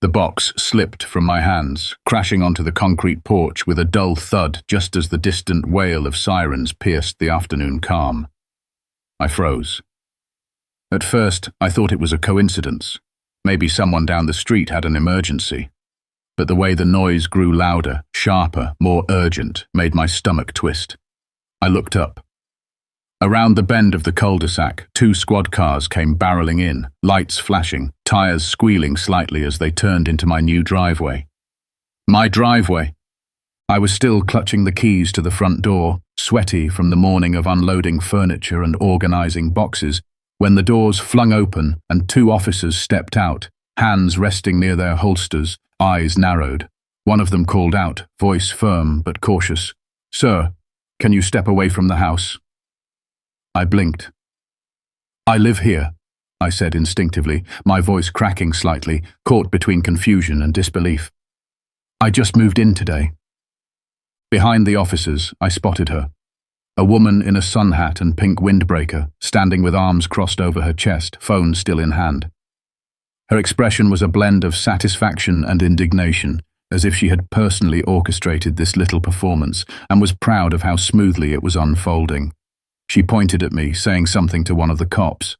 The box slipped from my hands, crashing onto the concrete porch with a dull thud just as the distant wail of sirens pierced the afternoon calm. I froze. At first, I thought it was a coincidence. Maybe someone down the street had an emergency. But the way the noise grew louder, sharper, more urgent, made my stomach twist. I looked up. Around the bend of the cul-de-sac, 2 squad cars came barreling in, lights flashing, tires squealing slightly as they turned into my new driveway. My driveway! I was still clutching the keys to the front door, sweaty from the morning of unloading furniture and organizing boxes, when the doors flung open and 2 officers stepped out, hands resting near their holsters, eyes narrowed. One of them called out, voice firm but cautious, "Sir, can you step away from the house?" I blinked. "I live here," I said instinctively, my voice cracking slightly, caught between confusion and disbelief. "I just moved in today." Behind the officers, I spotted her. A woman in a sun hat and pink windbreaker, standing with arms crossed over her chest, phone still in hand. Her expression was a blend of satisfaction and indignation, as if she had personally orchestrated this little performance and was proud of how smoothly it was unfolding. She pointed at me, saying something to one of the cops.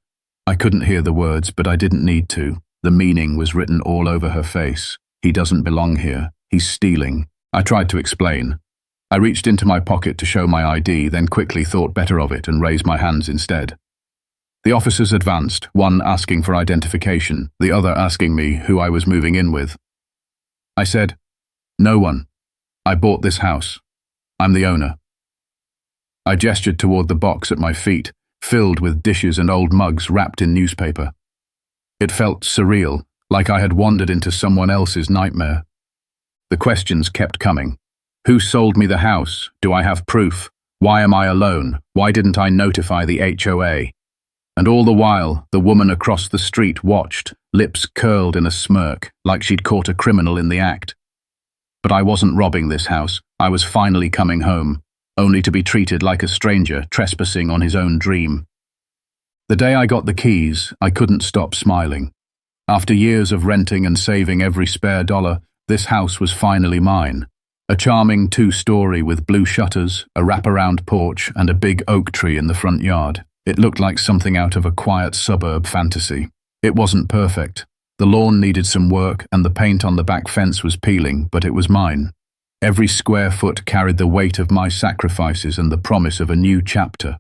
I couldn't hear the words, but I didn't need to. The meaning was written all over her face. "He doesn't belong here. He's stealing." I tried to explain. I reached into my pocket to show my ID, then quickly thought better of it and raised my hands instead. The officers advanced, one asking for identification, the other asking me who I was moving in with. I said, "No one. I bought this house. I'm the owner." I gestured toward the box at my feet, filled with dishes and old mugs wrapped in newspaper. It felt surreal, like I had wandered into someone else's nightmare. The questions kept coming. Who sold me the house? Do I have proof? Why am I alone? Why didn't I notify the HOA? And all the while, the woman across the street watched, lips curled in a smirk, like she'd caught a criminal in the act. But I wasn't robbing this house. I was finally coming home, only to be treated like a stranger trespassing on his own dream. The day I got the keys, I couldn't stop smiling. After years of renting and saving every spare dollar, this house was finally mine. A charming 2-story with blue shutters, a wraparound porch, and a big oak tree in the front yard. It looked like something out of a quiet suburb fantasy. It wasn't perfect. The lawn needed some work and the paint on the back fence was peeling, but it was mine. Every square foot carried the weight of my sacrifices and the promise of a new chapter.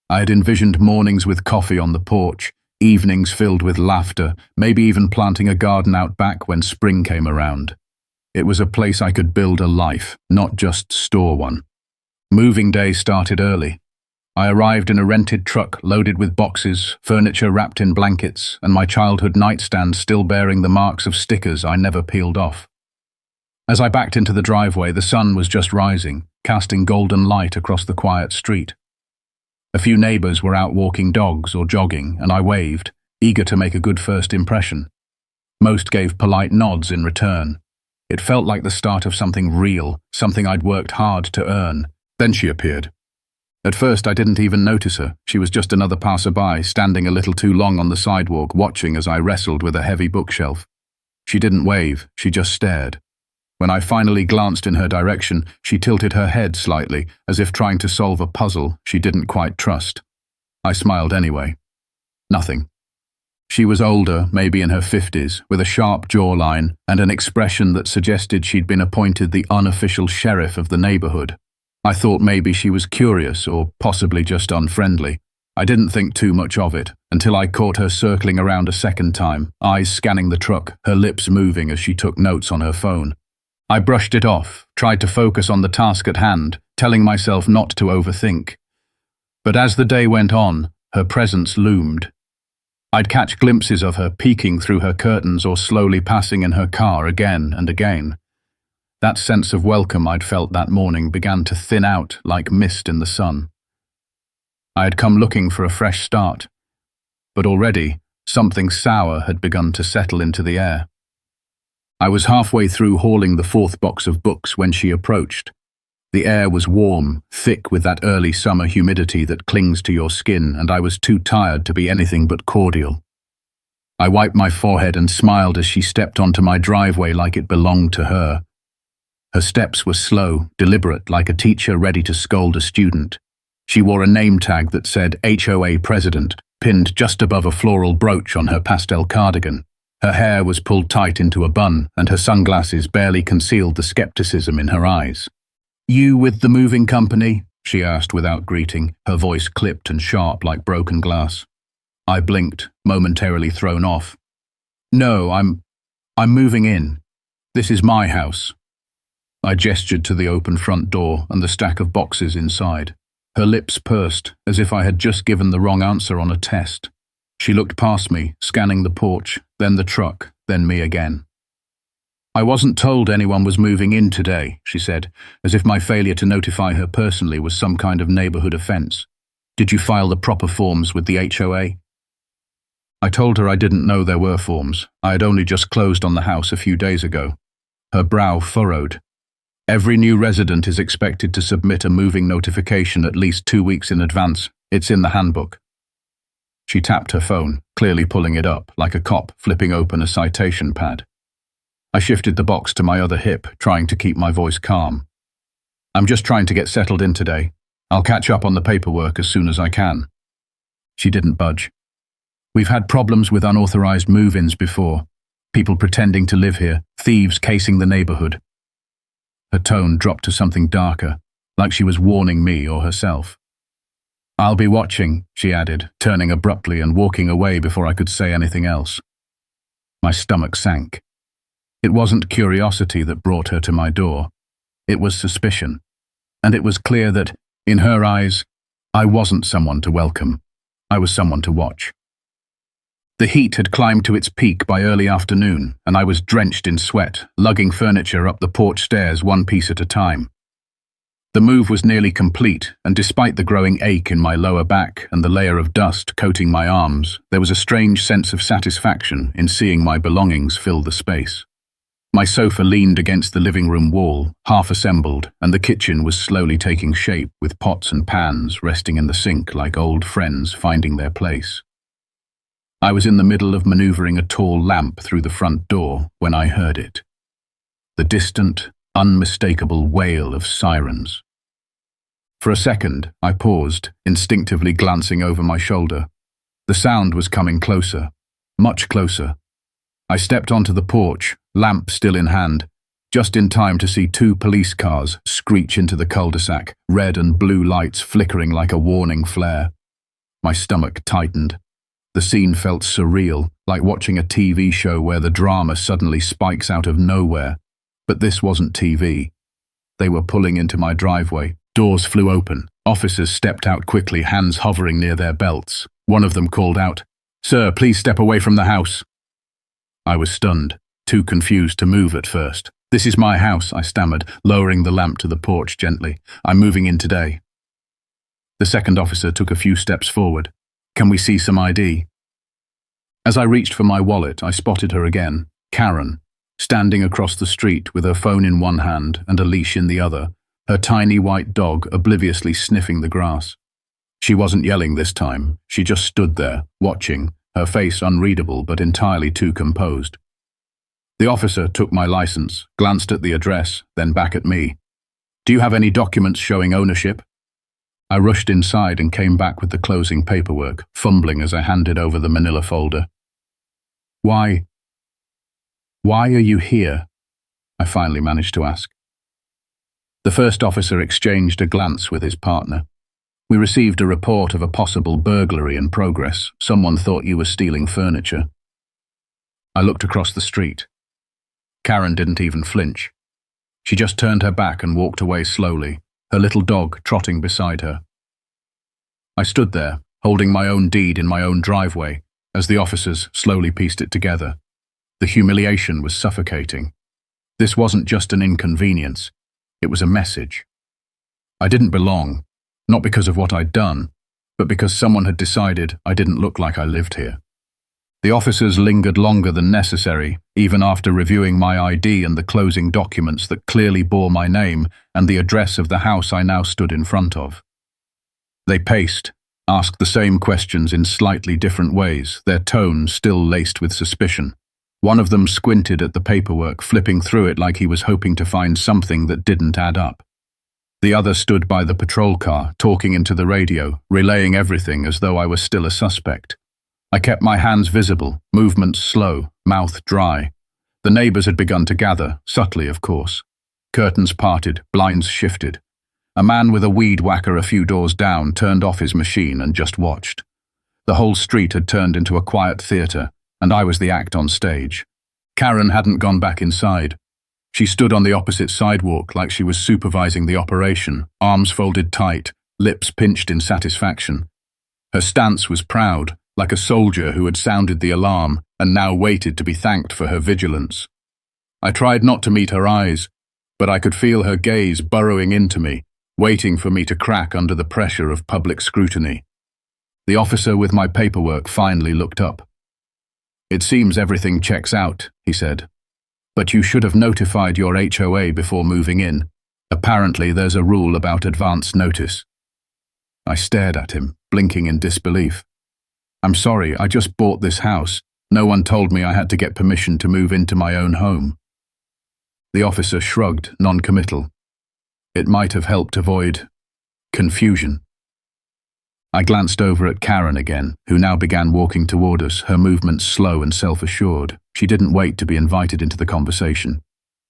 I had envisioned mornings with coffee on the porch, evenings filled with laughter, maybe even planting a garden out back when spring came around. It was a place I could build a life, not just store one. Moving day started early. I arrived in a rented truck loaded with boxes, furniture wrapped in blankets, and my childhood nightstand still bearing the marks of stickers I never peeled off. As I backed into the driveway, the sun was just rising, casting golden light across the quiet street. A few neighbors were out walking dogs or jogging, and I waved, eager to make a good first impression. Most gave polite nods in return. It felt like the start of something real, something I'd worked hard to earn. Then she appeared. At first I didn't even notice her. She was just another passerby, standing a little too long on the sidewalk, watching as I wrestled with a heavy bookshelf. She didn't wave, she just stared. When I finally glanced in her direction, she tilted her head slightly, as if trying to solve a puzzle she didn't quite trust. I smiled anyway. Nothing. She was older, maybe in her 50s, with a sharp jawline and an expression that suggested she'd been appointed the unofficial sheriff of the neighborhood. I thought maybe she was curious or possibly just unfriendly. I didn't think too much of it until I caught her circling around a second time, eyes scanning the truck, her lips moving as she took notes on her phone. I brushed it off, tried to focus on the task at hand, telling myself not to overthink. But as the day went on, her presence loomed. I'd catch glimpses of her peeking through her curtains or slowly passing in her car again and again. That sense of welcome I'd felt that morning began to thin out like mist in the sun. I had come looking for a fresh start, but already something sour had begun to settle into the air. I was halfway through hauling the 4th box of books when she approached. The air was warm, thick with that early summer humidity that clings to your skin, and I was too tired to be anything but cordial. I wiped my forehead and smiled as she stepped onto my driveway like it belonged to her. Her steps were slow, deliberate, like a teacher ready to scold a student. She wore a name tag that said HOA President, pinned just above a floral brooch on her pastel cardigan. Her hair was pulled tight into a bun, and her sunglasses barely concealed the skepticism in her eyes. "You with the moving company?" she asked without greeting, her voice clipped and sharp like broken glass. I blinked, momentarily thrown off. "No, I'm moving in. This is my house." I gestured to the open front door and the stack of boxes inside. Her lips pursed, as if I had just given the wrong answer on a test. She looked past me, scanning the porch, then the truck, then me again. "I wasn't told anyone was moving in today," she said, as if my failure to notify her personally was some kind of neighborhood offense. "Did you file the proper forms with the HOA?" I told her I didn't know there were forms. I had only just closed on the house a few days ago. Her brow furrowed. "Every new resident is expected to submit a moving notification at least 2 weeks in advance. It's in the handbook." She tapped her phone, clearly pulling it up, like a cop flipping open a citation pad. I shifted the box to my other hip, trying to keep my voice calm. "I'm just trying to get settled in today. I'll catch up on the paperwork as soon as I can." She didn't budge. "We've had problems with unauthorized move-ins before. People pretending to live here, thieves casing the neighborhood." Her tone dropped to something darker, like she was warning me or herself. "I'll be watching," she added, turning abruptly and walking away before I could say anything else. My stomach sank. It wasn't curiosity that brought her to my door. It was suspicion. And it was clear that, in her eyes, I wasn't someone to welcome. I was someone to watch. The heat had climbed to its peak by early afternoon, and I was drenched in sweat, lugging furniture up the porch stairs one piece at a time. The move was nearly complete, and despite the growing ache in my lower back and the layer of dust coating my arms, there was a strange sense of satisfaction in seeing my belongings fill the space. My sofa leaned against the living room wall, half assembled, and the kitchen was slowly taking shape with pots and pans resting in the sink like old friends finding their place. I was in the middle of maneuvering a tall lamp through the front door when I heard it. The distant, unmistakable wail of sirens. For a second, I paused, instinctively glancing over my shoulder. The sound was coming closer, much closer. I stepped onto the porch, lamp still in hand, just in time to see 2 police cars screech into the cul-de-sac, red and blue lights flickering like a warning flare. My stomach tightened. The scene felt surreal, like watching a TV show where the drama suddenly spikes out of nowhere. But this wasn't TV. They were pulling into my driveway. Doors flew open. Officers stepped out quickly, hands hovering near their belts. One of them called out, "Sir, please step away from the house." I was stunned, too confused to move at first. "This is my house," I stammered, lowering the lamp to the porch gently. "I'm moving in today." The second officer took a few steps forward. "Can we see some ID?" As I reached for my wallet, I spotted her again, Karen, standing across the street with her phone in one hand and a leash in the other, her tiny white dog obliviously sniffing the grass. She wasn't yelling this time. She just stood there, watching, her face unreadable but entirely too composed. The officer took my license, glanced at the address, then back at me. "Do you have any documents showing ownership?" I rushed inside and came back with the closing paperwork, fumbling as I handed over the manila folder. Why are you here?" I finally managed to ask. The first officer exchanged a glance with his partner. "We received a report of a possible burglary in progress. Someone thought you were stealing furniture." I looked across the street. Karen didn't even flinch. She just turned her back and walked away slowly, her little dog trotting beside her. I stood there, holding my own deed in my own driveway, as the officers slowly pieced it together. The humiliation was suffocating. This wasn't just an inconvenience, it was a message. I didn't belong, not because of what I'd done, but because someone had decided I didn't look like I lived here. The officers lingered longer than necessary, even after reviewing my ID and the closing documents that clearly bore my name and the address of the house I now stood in front of. They paced, asked the same questions in slightly different ways, their tone still laced with suspicion. One of them squinted at the paperwork, flipping through it like he was hoping to find something that didn't add up. The other stood by the patrol car, talking into the radio, relaying everything as though I was still a suspect. I kept my hands visible, movements slow, mouth dry. The neighbors had begun to gather, subtly of course. Curtains parted, blinds shifted. A man with a weed whacker a few doors down turned off his machine and just watched. The whole street had turned into a quiet theater, and I was the act on stage. Karen hadn't gone back inside. She stood on the opposite sidewalk like she was supervising the operation, arms folded tight, lips pinched in satisfaction. Her stance was proud, like a soldier who had sounded the alarm and now waited to be thanked for her vigilance. I tried not to meet her eyes, but I could feel her gaze burrowing into me, waiting for me to crack under the pressure of public scrutiny. The officer with my paperwork finally looked up. "It seems everything checks out," he said. "But you should have notified your HOA before moving in. Apparently there's a rule about advance notice." I stared at him, blinking in disbelief. "I'm sorry, I just bought this house. No one told me I had to get permission to move into my own home." The officer shrugged, non-committal. It might have helped avoid confusion. I glanced over at Karen again, who now began walking toward us, her movements slow and self-assured. She didn't wait to be invited into the conversation.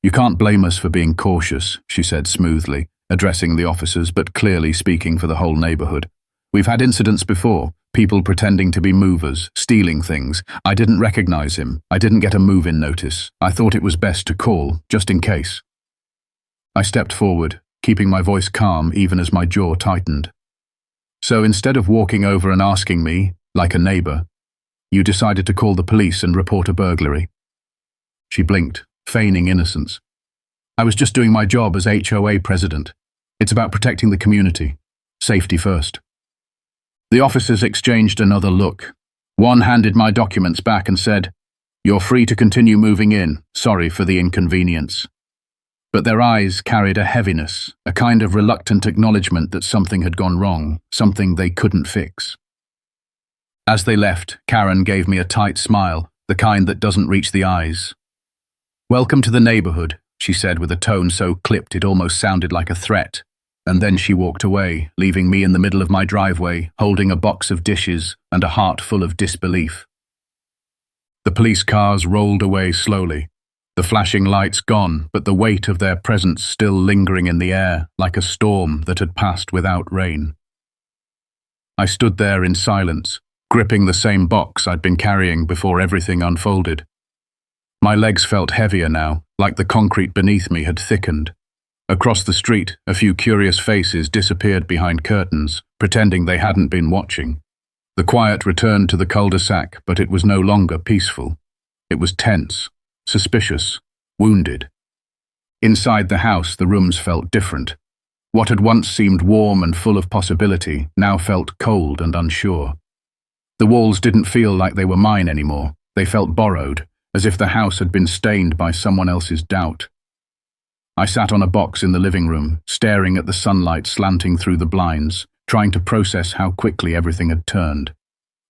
"You can't blame us for being cautious," she said smoothly, addressing the officers but clearly speaking for the whole neighborhood. "We've had incidents before, people pretending to be movers, stealing things. I didn't recognize him. I didn't get a move-in notice. I thought it was best to call, just in case." I stepped forward, keeping my voice calm even as my jaw tightened. "So instead of walking over and asking me, like a neighbor, you decided to call the police and report a burglary?" She blinked, feigning innocence. "I was just doing my job as HOA president. It's about protecting the community. Safety first." The officers exchanged another look. One handed my documents back and said, "You're free to continue moving in. Sorry for the inconvenience." But their eyes carried a heaviness, a kind of reluctant acknowledgement that something had gone wrong, something they couldn't fix. As they left, Karen gave me a tight smile, the kind that doesn't reach the eyes. "Welcome to the neighborhood," she said with a tone so clipped it almost sounded like a threat. And then she walked away, leaving me in the middle of my driveway, holding a box of dishes and a heart full of disbelief. The police cars rolled away slowly, the flashing lights gone, but the weight of their presence still lingering in the air, like a storm that had passed without rain. I stood there in silence, gripping the same box I'd been carrying before everything unfolded. My legs felt heavier now, like the concrete beneath me had thickened. Across the street, a few curious faces disappeared behind curtains, pretending they hadn't been watching. The quiet returned to the cul-de-sac, but it was no longer peaceful. It was tense, suspicious, wounded. Inside the house, the rooms felt different. What had once seemed warm and full of possibility now felt cold and unsure. The walls didn't feel like they were mine anymore. They felt borrowed, as if the house had been stained by someone else's doubt. I sat on a box in the living room, staring at the sunlight slanting through the blinds, trying to process how quickly everything had turned.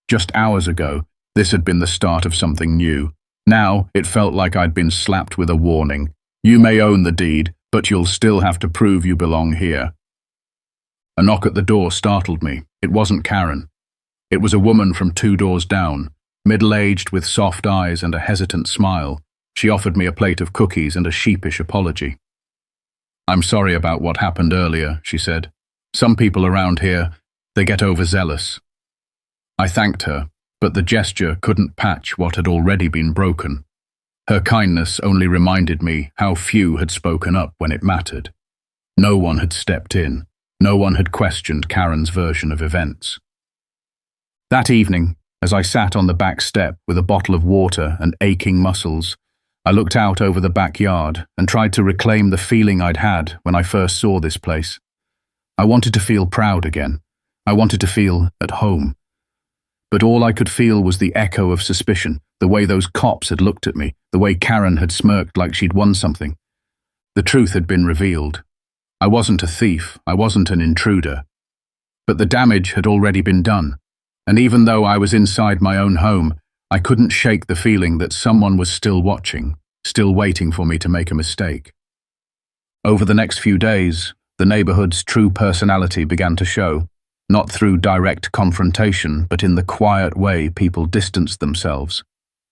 Just hours ago, this had been the start of something new. Now, it felt like I'd been slapped with a warning. "You may own the deed, but you'll still have to prove you belong here." A knock at the door startled me. It wasn't Karen. It was a woman from 2 doors down, middle-aged with soft eyes and a hesitant smile. She offered me a plate of cookies and a sheepish apology. "I'm sorry about what happened earlier," she said. "Some people around here, they get overzealous." I thanked her, but the gesture couldn't patch what had already been broken. Her kindness only reminded me how few had spoken up when it mattered. No one had stepped in. No one had questioned Karen's version of events. That evening, as I sat on the back step with a bottle of water and aching muscles, I looked out over the backyard and tried to reclaim the feeling I'd had when I first saw this place. I wanted to feel proud again. I wanted to feel at home. But all I could feel was the echo of suspicion, the way those cops had looked at me, the way Karen had smirked like she'd won something. The truth had been revealed. I wasn't a thief. I wasn't an intruder. But the damage had already been done, and even though I was inside my own home, I couldn't shake the feeling that someone was still watching, still waiting for me to make a mistake. Over the next few days, the neighborhood's true personality began to show, not through direct confrontation, but in the quiet way people distanced themselves.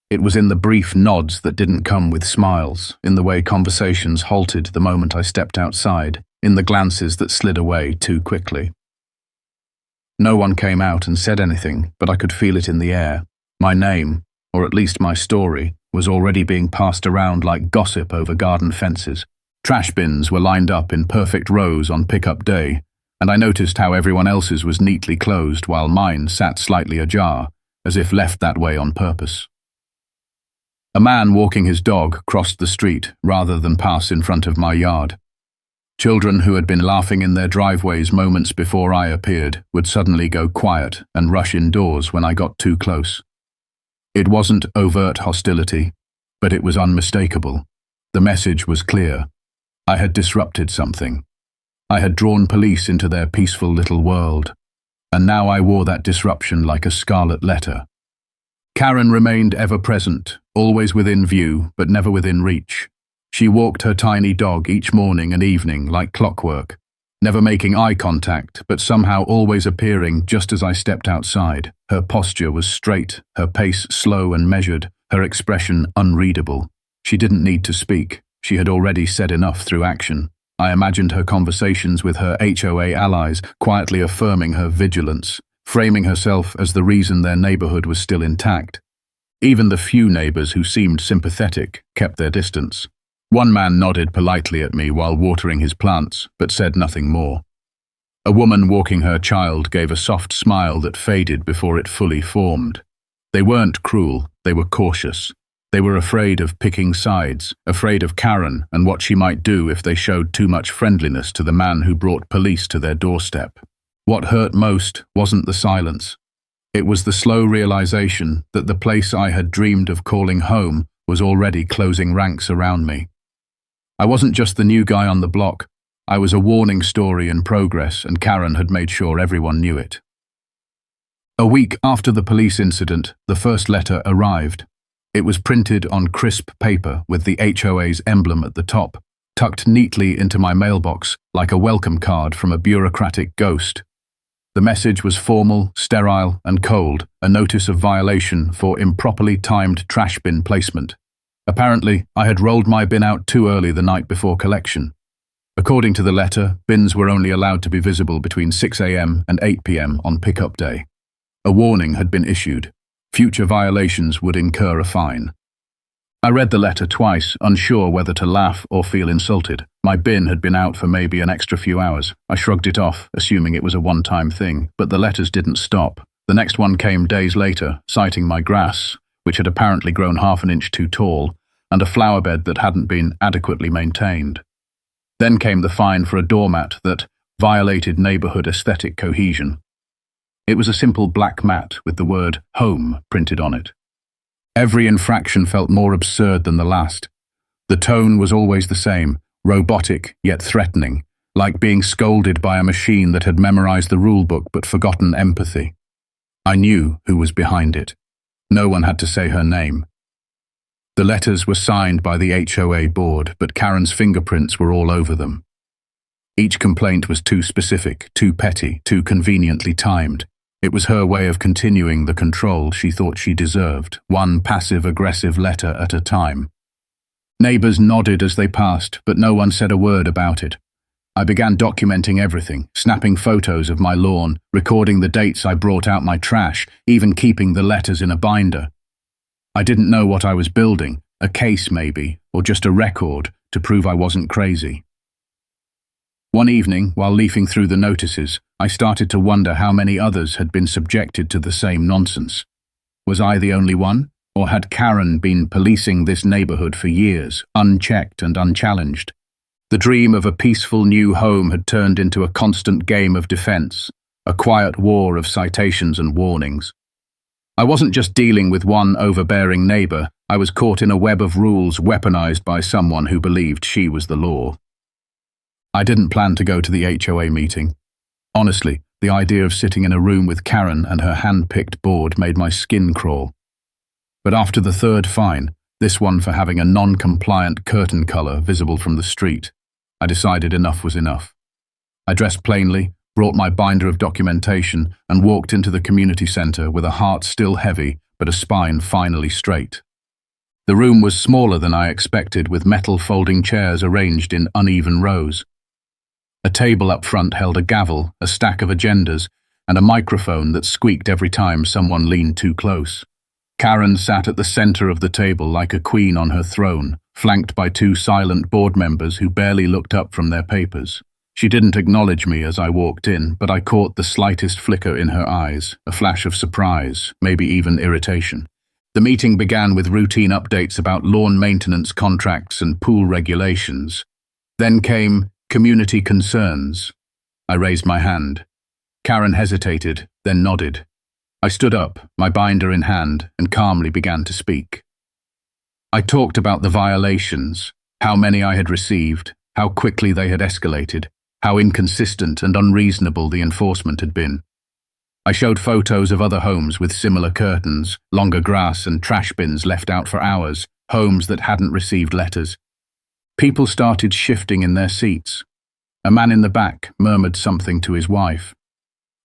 It was in the brief nods that didn't come with smiles, in the way conversations halted the moment I stepped outside, in the glances that slid away too quickly. No one came out and said anything, but I could feel it in the air. My name, or at least my story, was already being passed around like gossip over garden fences. Trash bins were lined up in perfect rows on pickup day, and I noticed how everyone else's was neatly closed while mine sat slightly ajar, as if left that way on purpose. A man walking his dog crossed the street rather than pass in front of my yard. Children who had been laughing in their driveways moments before I appeared would suddenly go quiet and rush indoors when I got too close. It wasn't overt hostility, but it was unmistakable. The message was clear. I had disrupted something. I had drawn police into their peaceful little world, and now I wore that disruption like a scarlet letter. Karen remained ever present, always within view, but never within reach. She walked her tiny dog each morning and evening like clockwork, never making eye contact, but somehow always appearing just as I stepped outside. Her posture was straight, her pace slow and measured, her expression unreadable. She didn't need to speak. She had already said enough through action. I imagined her conversations with her HOA allies, quietly affirming her vigilance, framing herself as the reason their neighborhood was still intact. Even the few neighbors who seemed sympathetic kept their distance. One man nodded politely at me while watering his plants, but said nothing more. A woman walking her child gave a soft smile that faded before it fully formed. They weren't cruel, they were cautious. They were afraid of picking sides, afraid of Karen and what she might do if they showed too much friendliness to the man who brought police to their doorstep. What hurt most wasn't the silence. It was the slow realization that the place I had dreamed of calling home was already closing ranks around me. I wasn't just the new guy on the block. I was a warning story in progress, and Karen had made sure everyone knew it. A week after the police incident, the first letter arrived. It was printed on crisp paper with the HOA's emblem at the top, tucked neatly into my mailbox like a welcome card from a bureaucratic ghost. The message was formal, sterile, and cold, a notice of violation for improperly timed trash bin placement. Apparently, I had rolled my bin out too early the night before collection. According to the letter, bins were only allowed to be visible between 6 a.m. and 8 p.m. on pickup day. A warning had been issued. Future violations would incur a fine. I read the letter twice, unsure whether to laugh or feel insulted. My bin had been out for maybe an extra few hours. I shrugged it off, assuming it was a one-time thing, but the letters didn't stop. The next one came days later, citing my grass, which had apparently grown half an inch too tall, and a flower bed that hadn't been adequately maintained. Then came the fine for a doormat that violated neighborhood aesthetic cohesion. It was a simple black mat with the word home printed on it. Every infraction felt more absurd than the last. The tone was always the same, robotic yet threatening, like being scolded by a machine that had memorized the rulebook but forgotten empathy. I knew who was behind it. No one had to say her name. The letters were signed by the HOA board, but Karen's fingerprints were all over them. Each complaint was too specific, too petty, too conveniently timed. It was her way of continuing the control she thought she deserved, one passive-aggressive letter at a time. Neighbors nodded as they passed, but no one said a word about it. I began documenting everything, snapping photos of my lawn, recording the dates I brought out my trash, even keeping the letters in a binder. I didn't know what I was building, a case maybe, or just a record to prove I wasn't crazy. One evening, while leafing through the notices, I started to wonder how many others had been subjected to the same nonsense. Was I the only one, or had Karen been policing this neighborhood for years, unchecked and unchallenged? The dream of a peaceful new home had turned into a constant game of defense, a quiet war of citations and warnings. I wasn't just dealing with one overbearing neighbor, I was caught in a web of rules weaponized by someone who believed she was the law. I didn't plan to go to the HOA meeting. Honestly, The idea of sitting in a room with Karen and her hand-picked board made my skin crawl. But after the third fine, this one for having a non-compliant curtain colour visible from the street, I decided enough was enough. I dressed plainly, brought my binder of documentation, and walked into the community centre with a heart still heavy but a spine finally straight. The room was smaller than I expected, with metal folding chairs arranged in uneven rows. A table up front held a gavel, a stack of agendas, and a microphone that squeaked every time someone leaned too close. Karen sat at the centre of the table like a queen on her throne, flanked by two silent board members who barely looked up from their papers. She didn't acknowledge me as I walked in, but I caught the slightest flicker in her eyes, a flash of surprise, maybe even irritation. The meeting began with routine updates about lawn maintenance contracts and pool regulations. Then came community concerns. I raised my hand. Karen hesitated, then nodded. I stood up, my binder in hand, and calmly began to speak. I talked about the violations, how many I had received, how quickly they had escalated, how inconsistent and unreasonable the enforcement had been. I showed photos of other homes with similar curtains, longer grass and trash bins left out for hours, homes that hadn't received letters. People started shifting in their seats. A man in the back murmured something to his wife.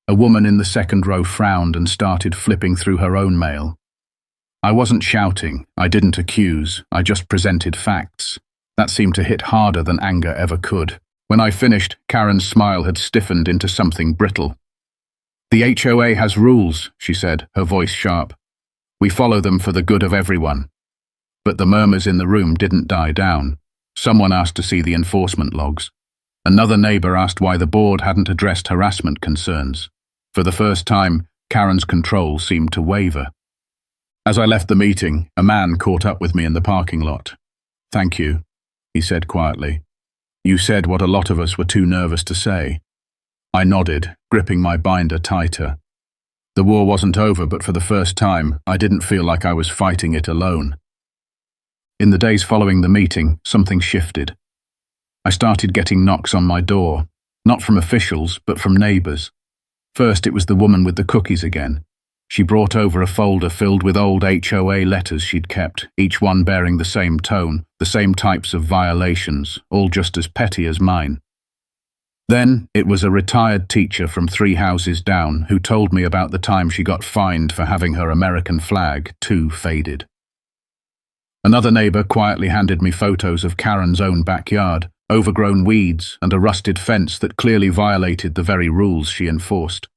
A woman in the second row frowned and started flipping through her own mail. I wasn't shouting, I didn't accuse, I just presented facts. That seemed to hit harder than anger ever could. When I finished, Karen's smile had stiffened into something brittle. "The HOA has rules," she said, her voice sharp. "We follow them for the good of everyone." But the murmurs in the room didn't die down. Someone asked to see the enforcement logs. Another neighbour asked why the board hadn't addressed harassment concerns. For the first time, Karen's control seemed to waver. As I left the meeting, a man caught up with me in the parking lot. "Thank you," he said quietly. "You said what a lot of us were too nervous to say." I nodded, gripping my binder tighter. The war wasn't over, but for the first time, I didn't feel like I was fighting it alone. In the days following the meeting, something shifted. I started getting knocks on my door, not from officials, but from neighbours. First, it was the woman with the cookies again. She brought over a folder filled with old HOA letters she'd kept, each one bearing the same tone, the same types of violations, all just as petty as mine. Then, it was a retired teacher from 3 houses down who told me about the time she got fined for having her American flag too faded. Another neighbour quietly handed me photos of Karen's own backyard, overgrown weeds and a rusted fence that clearly violated the very rules she enforced.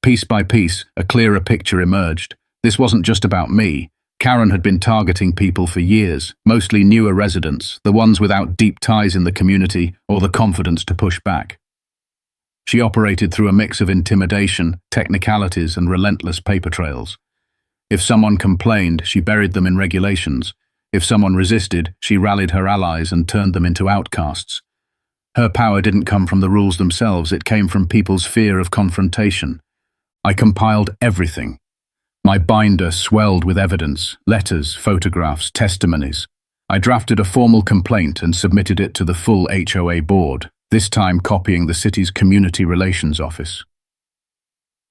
Piece by piece, a clearer picture emerged. This wasn't just about me. Karen had been targeting people for years, mostly newer residents, the ones without deep ties in the community or the confidence to push back. She operated through a mix of intimidation, technicalities, and relentless paper trails. If someone complained, she buried them in regulations. If someone resisted, she rallied her allies and turned them into outcasts. Her power didn't come from the rules themselves, it came from people's fear of confrontation. I compiled everything. My binder swelled with evidence, letters, photographs, testimonies. I drafted a formal complaint and submitted it to the full HOA board, this time copying the city's community relations office.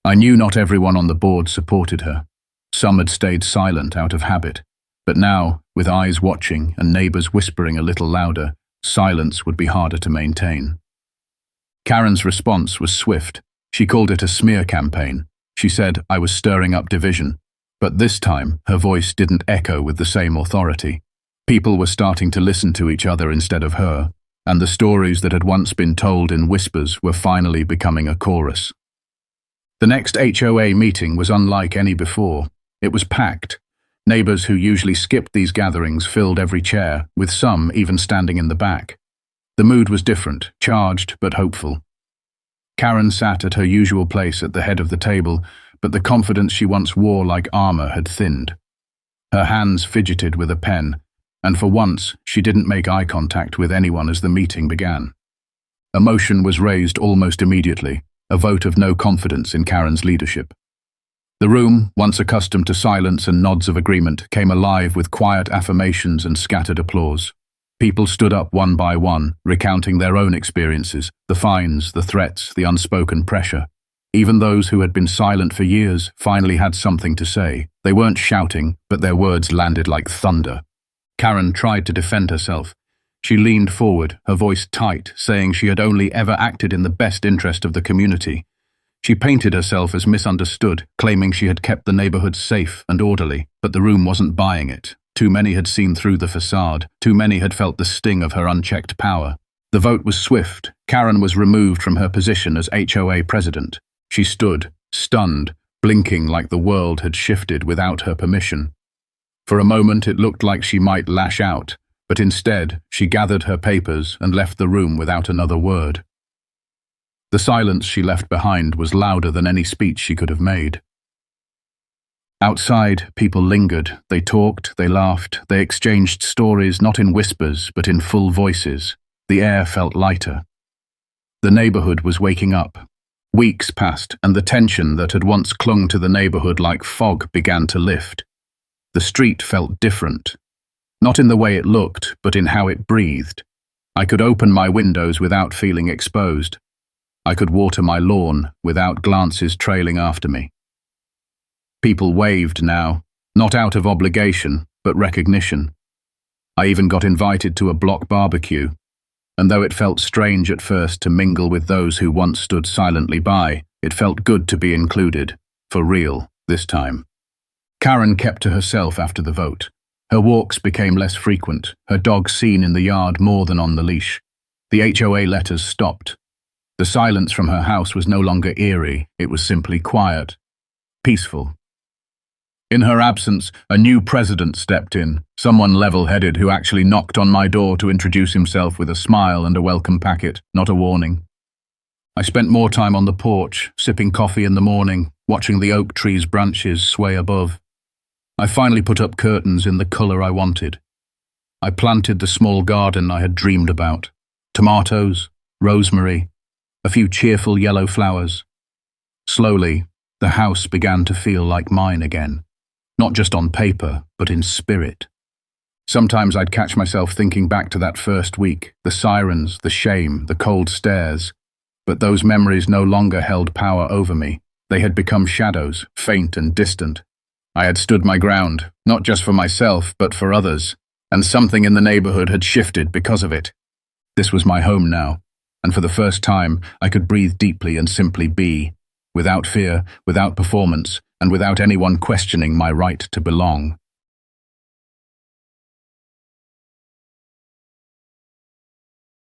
I knew not everyone on the board supported her. Some had stayed silent out of habit. But now, with eyes watching and neighbours whispering a little louder, silence would be harder to maintain. Karen's response was swift. She called it a smear campaign. She said I was stirring up division. But this time, her voice didn't echo with the same authority. People were starting to listen to each other instead of her, and the stories that had once been told in whispers were finally becoming a chorus. The next HOA meeting was unlike any before. It was packed. Neighbours who usually skipped these gatherings filled every chair, with some even standing in the back. The mood was different, charged but hopeful. Karen sat at her usual place at the head of the table, but the confidence she once wore like armour had thinned. Her hands fidgeted with a pen, and for once she didn't make eye contact with anyone as the meeting began. A motion was raised almost immediately, a vote of no confidence in Karen's leadership. The room, once accustomed to silence and nods of agreement, came alive with quiet affirmations and scattered applause. People stood up one by one, recounting their own experiences, the fines, the threats, the unspoken pressure. Even those who had been silent for years finally had something to say. They weren't shouting, but their words landed like thunder. Karen tried to defend herself. She leaned forward, her voice tight, saying she had only ever acted in the best interest of the community. She painted herself as misunderstood, claiming she had kept the neighborhood safe and orderly, but the room wasn't buying it. Too many had seen through the facade. Too many had felt the sting of her unchecked power. The vote was swift. Karen was removed from her position as HOA president. She stood, stunned, blinking like the world had shifted without her permission. For a moment it looked like she might lash out, but instead she gathered her papers and left the room without another word. The silence she left behind was louder than any speech she could have made. Outside, people lingered. They talked, they laughed, they exchanged stories not in whispers but in full voices. The air felt lighter. The neighborhood was waking up. Weeks passed, and the tension that had once clung to the neighborhood like fog began to lift. The street felt different. Not in the way it looked, but in how it breathed. I could open my windows without feeling exposed. I could water my lawn without glances trailing after me. People waved now, not out of obligation, but recognition. I even got invited to a block barbecue, and though it felt strange at first to mingle with those who once stood silently by, it felt good to be included, for real, this time. Karen kept to herself after the vote. Her walks became less frequent, her dog seen in the yard more than on the leash. The HOA letters stopped. The silence from her house was no longer eerie, it was simply quiet, peaceful. In her absence, a new president stepped in, someone level-headed who actually knocked on my door to introduce himself with a smile and a welcome packet, not a warning. I spent more time on the porch, sipping coffee in the morning, watching the oak tree's branches sway above. I finally put up curtains in the color I wanted. I planted the small garden I had dreamed about. Tomatoes, rosemary, a few cheerful yellow flowers. Slowly, the house began to feel like mine again. Not just on paper, but in spirit. Sometimes I'd catch myself thinking back to that first week, the sirens, the shame, the cold stares. But those memories no longer held power over me. They had become shadows, faint and distant. I had stood my ground, not just for myself, but for others, and something in the neighborhood had shifted because of it. This was my home now, and for the first time, I could breathe deeply and simply be, without fear, without performance, and without anyone questioning my right to belong.